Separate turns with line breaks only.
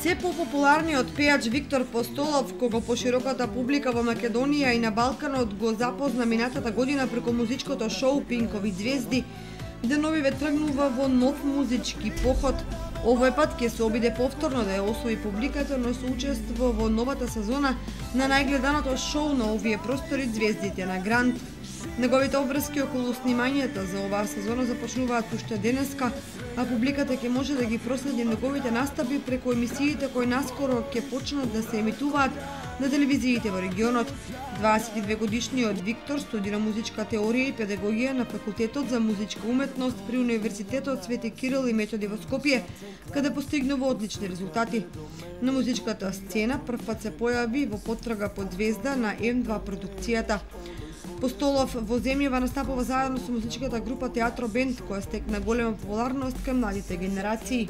Се попопуларниот пејач Виктор Постолов, кого пошироката публика во Македонија и на Балканот го запозна минатата година преку музичкото шоу Пинкови звезди, деновиве тргнува во нов музички поход. Овој пат ќе се обиде повторно да ја освои публиката, но се учества во новата сезона на најгледаното шоу на овие простори Звездите на Грант. Неговите обврски околу снимањата за оваа сезона започнуваат уште денеска, а публиката ќе може да ги проследи неговите настапи преку емисиите кои наскоро ќе почнат да се емитуваат на телевизиите во регионот. 22 годишниот Виктор студира музичка теорија и педагогија на Факултетот за музичка уметност при Универзитетот Свети Кирил и Методи во Скопје, каде постигнува одлични резултати. На музичката сцена првпат се појави во потрага под звезда на М2 продукцијата. Постолов во земјава настапува заедно со музичката група Театро Бенд, која стекна голема популарност кај младите генерации.